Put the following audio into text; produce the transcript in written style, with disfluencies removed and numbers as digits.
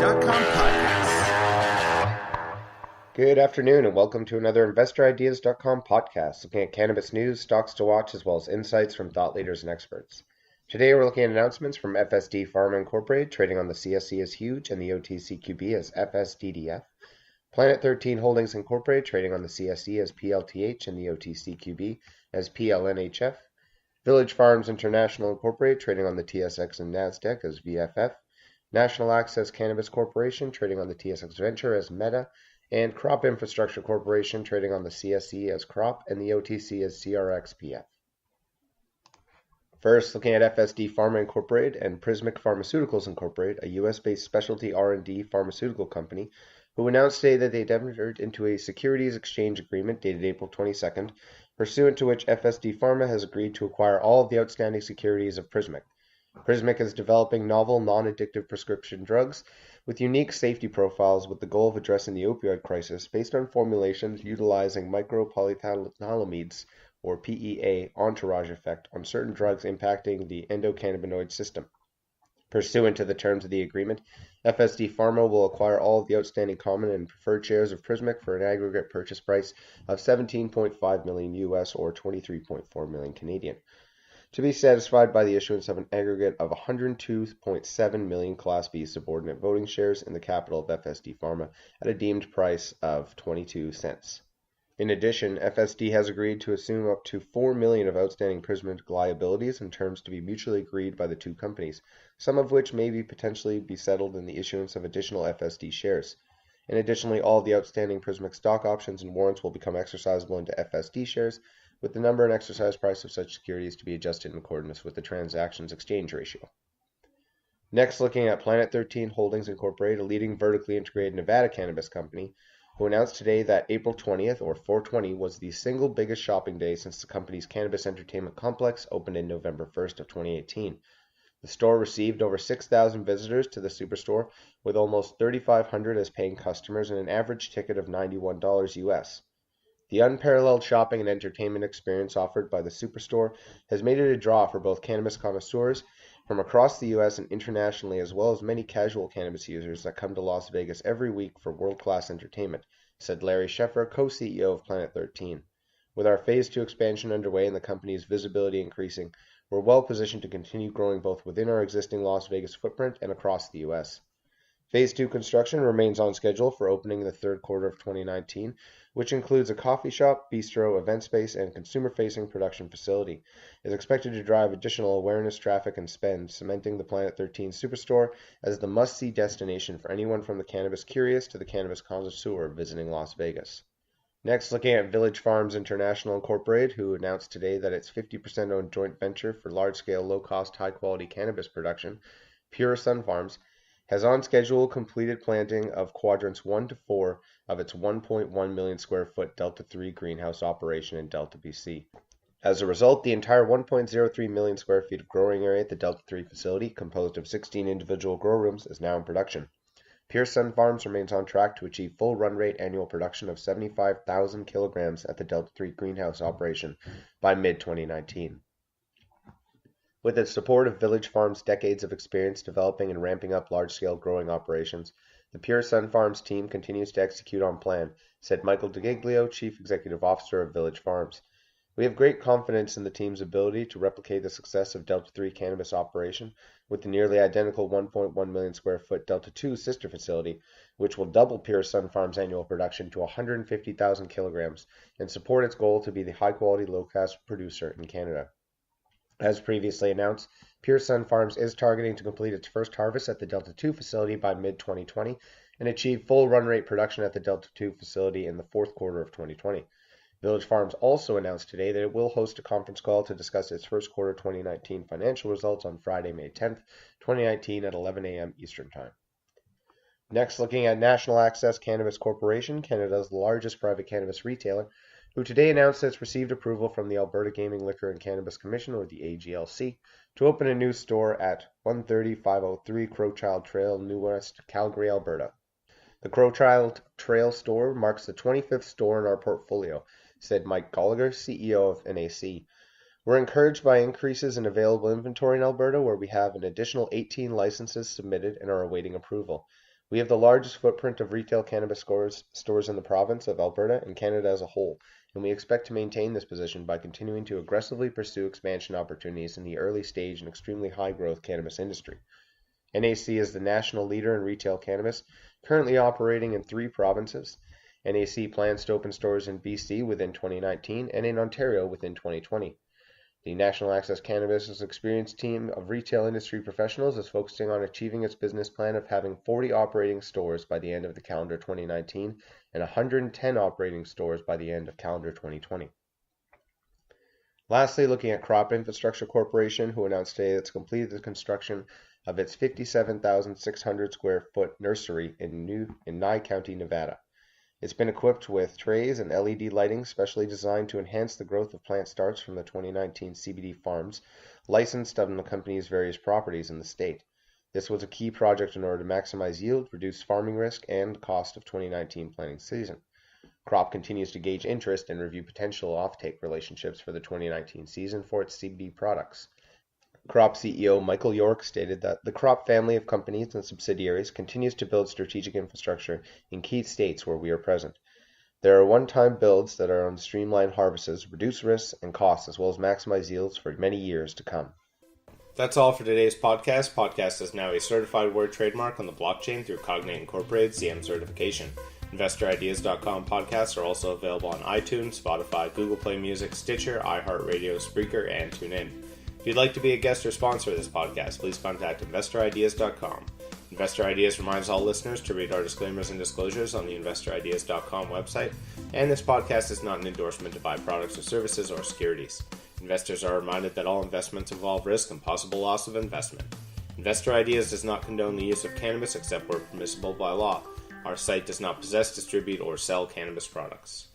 HUGE.com podcasts. Good afternoon and welcome to another InvestorIdeas.com podcast looking at cannabis news, stocks to watch, as well as insights from thought leaders and experts. Today we're looking at announcements from FSD Pharma Incorporated trading on the CSE as HUGE and the OTCQB as FSDDF. Planet 13 Holdings Incorporated trading on the CSE as PLTH and the OTCQB as PLNHF. Village Farms International Incorporated trading on the TSX and NASDAQ as VFF. National Access Cannabis Corporation trading on the TSX Venture as META. And Crop Infrastructure Corporation trading on the CSE as CROP and the OTC as CRXPF. First, looking at FSD Pharma Incorporated and Prismic Pharmaceuticals Incorporated, a U.S.-based specialty R&D pharmaceutical company, who announced today that they had entered into a securities exchange agreement dated April 22nd, pursuant to which FSD Pharma has agreed to acquire all of the outstanding securities of Prismic. Prismic is developing novel, non-addictive prescription drugs with unique safety profiles with the goal of addressing the opioid crisis based on formulations utilizing micropolyethylenamides, or PEA, entourage effect on certain drugs impacting the endocannabinoid system. Pursuant to the terms of the agreement, FSD Pharma will acquire all of the outstanding common and preferred shares of Prismic for an aggregate purchase price of $17.5 million US or 23.4 million Canadian. To be satisfied by the issuance of an aggregate of 102.7 million Class B subordinate voting shares in the capital of FSD Pharma at a deemed price of 22 cents. In addition, FSD has agreed to assume up to 4 million of outstanding Prismic liabilities in terms to be mutually agreed by the two companies, some of which may potentially be settled in the issuance of additional FSD shares. And additionally, all of the outstanding Prismic stock options and warrants will become exercisable into FSD shares, with the number and exercise price of such securities to be adjusted in accordance with the transaction's exchange ratio. Next, looking at Planet 13 Holdings Incorporated, a leading vertically integrated Nevada cannabis company, who announced today that April 20th, or 4/20, was the single biggest shopping day since the company's cannabis entertainment complex opened in November 1st of 2018. The store received over 6,000 visitors to the superstore, with almost 3,500 as paying customers and an average ticket of $91 US. The unparalleled shopping and entertainment experience offered by the Superstore has made it a draw for both cannabis connoisseurs from across the U.S. and internationally, as well as many casual cannabis users that come to Las Vegas every week for world-class entertainment, said Larry Scheffer, co-CEO of Planet 13. With our Phase 2 expansion underway and the company's visibility increasing, we're well positioned to continue growing both within our existing Las Vegas footprint and across the U.S. Phase 2 construction remains on schedule for opening in the third quarter of 2019, which includes a coffee shop, bistro, event space, and consumer-facing production facility. It is expected to drive additional awareness, traffic, and spend, cementing the Planet 13 Superstore as the must-see destination for anyone from the cannabis curious to the cannabis connoisseur visiting Las Vegas. Next, looking at Village Farms International Incorporated, who announced today that its 50% owned joint venture for large-scale, low-cost, high-quality cannabis production, Pure Sunfarms, has on schedule completed planting of quadrants 1 to 4 of its 1.1 million square foot Delta 3 greenhouse operation in Delta, BC. As a result, the entire 1.03 million square feet of growing area at the Delta 3 facility, composed of 16 individual grow rooms, is now in production. Pure Sunfarms remains on track to achieve full run rate annual production of 75,000 kilograms at the Delta 3 greenhouse operation by mid-2019. With the support of Village Farms' decades of experience developing and ramping up large-scale growing operations, the Pure Sunfarms team continues to execute on plan, said Michael DeGiglio, Chief Executive Officer of Village Farms. We have great confidence in the team's ability to replicate the success of Delta 3 cannabis operation with the nearly identical 1.1 million square foot Delta 2 sister facility, which will double Pure Sunfarms' annual production to 150,000 kilograms and support its goal to be the high-quality, low-cost producer in Canada. As previously announced, Pure Sunfarms is targeting to complete its first harvest at the Delta 2 facility by mid-2020 and achieve full run rate production at the Delta 2 facility in the fourth quarter of 2020. Village Farms also announced today that it will host a conference call to discuss its first quarter 2019 financial results on Friday, May 10th, 2019 at 11 a.m. Eastern Time. Next, looking at National Access Cannabis Corporation, Canada's largest private cannabis retailer, who today announced that it's received approval from the Alberta Gaming, Liquor and Cannabis Commission, or the HUGE.C, to open a new store at 130-503 Crowchild Trail, New West, Calgary, Alberta. The Crowchild Trail store marks the 25th store in our portfolio, said Mike Gallagher, CEO of NAC. We're encouraged by increases in available inventory in Alberta, where we have an additional 18 licenses submitted and are awaiting approval. We have the largest footprint of retail cannabis stores in the province of Alberta and Canada as a whole, and we expect to maintain this position by continuing to aggressively pursue expansion opportunities in the early stage and extremely high-growth cannabis industry. NAC is the national leader in retail cannabis, currently operating in 3 provinces. NAC plans to open stores in BC within 2019 and in Ontario within 2020. The National Access Cannabis' experienced team of retail industry professionals is focusing on achieving its business plan of having 40 operating stores by the end of the calendar 2019 and 110 operating stores by the end of calendar 2020. Lastly, looking at Crop Infrastructure Corporation, who announced today it's completed the construction of its 57,600 square foot nursery in Nye County, Nevada. It's been equipped with trays and LED lighting specially designed to enhance the growth of plant starts from the 2019 CBD farms licensed on the company's various properties in the state. This was a key project in order to maximize yield, reduce farming risk, and cost of 2019 planting season. Crop continues to gauge interest and review potential offtake relationships for the 2019 season for its CBD products. Crop CEO Michael York stated that the Crop family of companies and subsidiaries continues to build strategic infrastructure in key states where we are present. There are one-time builds that are on streamlined harvests, reduce risks and costs, as well as maximize yields for many years to come. That's all for today's podcast. Podcast is now a certified word trademark on the blockchain through Cognate Incorporated CM certification. InvestorIdeas.com podcasts are also available on iTunes, Spotify, Google Play Music, Stitcher, iHeartRadio, Spreaker, and TuneIn. If you'd like to be a guest or sponsor of this podcast, please contact InvestorIdeas.com. Investor Ideas reminds all listeners to read our disclaimers and disclosures on the InvestorIdeas.com website, and this podcast is not an endorsement to buy products or services or securities. Investors are reminded that all investments involve risk and possible loss of investment. Investor Ideas does not condone the use of cannabis except where permissible by law. Our site does not possess, distribute, or sell cannabis products.